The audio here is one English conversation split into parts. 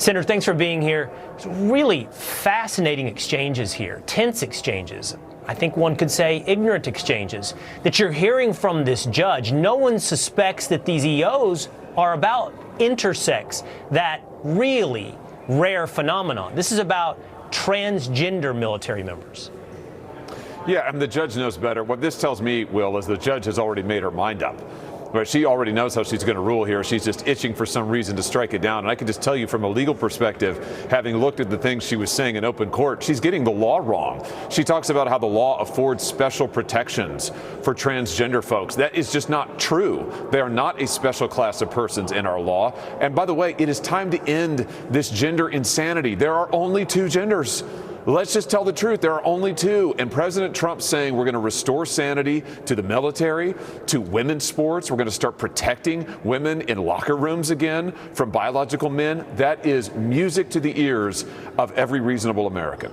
Senator, thanks for being here. It's really fascinating exchanges here, tense exchanges. I think one could say ignorant exchanges that you're hearing from this judge. No one suspects that these EOs are about intersex, that really rare phenomenon. This is about transgender military members. Yeah, and the judge knows better. What this tells me, Will, is the judge has already made her mind up. But she already knows how she's going to rule here. She's just itching for some reason to strike it down. And I can just tell you from a legal perspective, having looked at the things she was saying in open court, she's getting the law wrong. She talks about how the law affords special protections for transgender folks. That is just not true. They are not a special class of persons in our law. And by the way, it is time to end this gender insanity. There are only two genders. Let's just tell the truth. There are only two. And President Trump saying we're going to restore sanity to the military, to women's sports. We're going to start protecting women in locker rooms again from biological men. That is music to the ears of every reasonable American.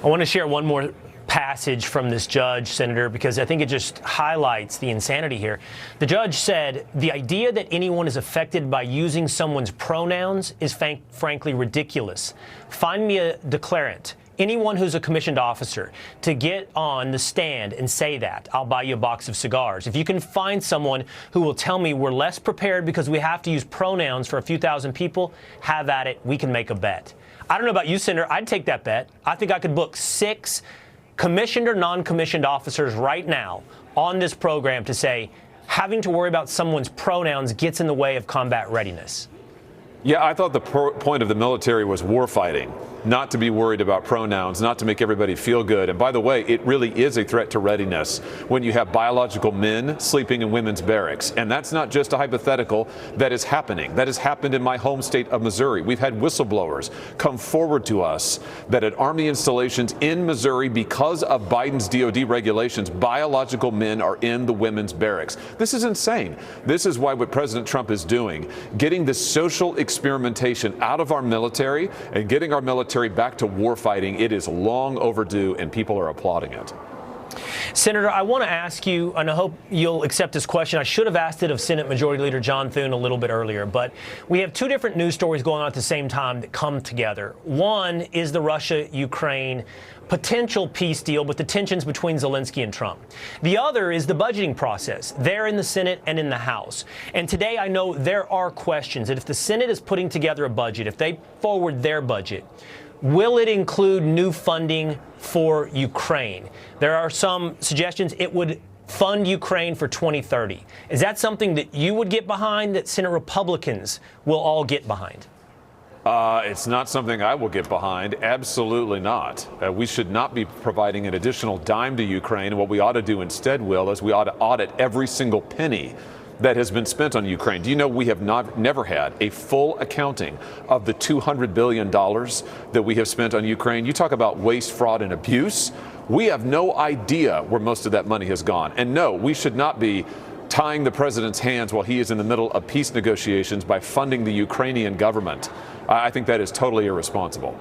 I want to share one more passage from this judge, Senator, because I think it just highlights the insanity here. The judge said, the idea that anyone is affected by using someone's pronouns is frankly ridiculous. Find me a declarant, anyone who's a commissioned officer, to get on the stand and say that. I'll buy you a box of cigars. If you can find someone who will tell me we're less prepared because we have to use pronouns for a few thousand people, have at it. We can make a bet. I don't know about you, Senator. I'd take that bet. I think I could book 6 commissioned or non-commissioned officers right now on this program to say having to worry about someone's pronouns gets in the way of combat readiness. Yeah, I thought the point of the military was war fighting, not to be worried about pronouns, not to make everybody feel good. And by the way, it really is a threat to readiness when you have biological men sleeping in women's barracks. And that's not just a hypothetical. That is happening. That has happened in my home state of Missouri. We've had whistleblowers come forward to us that at Army installations in Missouri, because of Biden's DOD regulations, biological men are in the women's barracks. This is insane. This is why what President Trump is doing, getting this social experimentation out of our military and getting our military back to war fighting, it is long overdue and people are applauding it. Senator, I want to ask you, and I hope you'll accept this question. I should have asked it of Senate Majority Leader John Thune a little bit earlier, but we have 2 different news stories going on at the same time that come together. One is the Russia-Ukraine potential peace deal with the tensions between Zelensky and Trump. The other is the budgeting process there in the Senate and in the House. And today I know there are questions that if the Senate is putting together a budget, if they forward their budget, will it include new funding for Ukraine? There are some suggestions it would fund Ukraine for 2030. Is that something that you would get behind, that Senate Republicans will all get behind? It's not something I will get behind. Absolutely not. We should not be providing an additional dime to Ukraine. What we ought to do instead, Will, is we ought to audit every single penny that has been spent on Ukraine. Do you know we have never had a full accounting of the $200 billion that we have spent on Ukraine? You talk about waste, fraud, and abuse. We have no idea where most of that money has gone. And no, we should not be tying the president's hands while he is in the middle of peace negotiations by funding the Ukrainian government. I think that is totally irresponsible.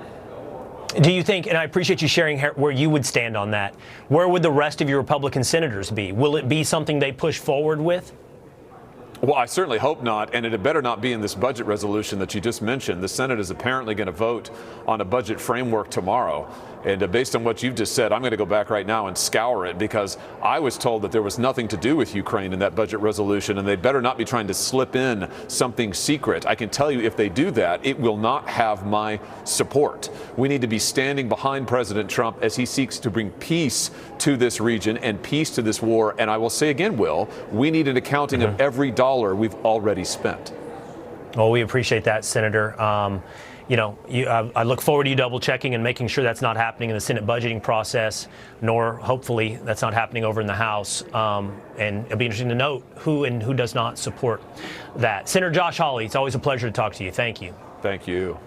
Do you think, and I appreciate you sharing where you would stand on that, where would the rest of your Republican senators be? Will it be something they push forward with? Well, I certainly hope not, and it had better not be in this budget resolution that you just mentioned. The Senate is apparently going to vote on a budget framework tomorrow. And based on what you've just said, I'm going to go back right now and scour it, because I was told that there was nothing to do with Ukraine in that budget resolution, and they better not be trying to slip in something secret. I can tell you if they do that, it will not have my support. We need to be standing behind President Trump as he seeks to bring peace to this region and peace to this war. And I will say again, Will, we need an accounting of every dollar we've already spent. Well, we appreciate that, Senator. I look forward to you double checking and making sure that's not happening in the Senate budgeting process, nor hopefully that's not happening over in the House. And it'll be interesting to note who and who does not support that. Senator Josh Hawley, it's always a pleasure to talk to you. Thank you. Thank you.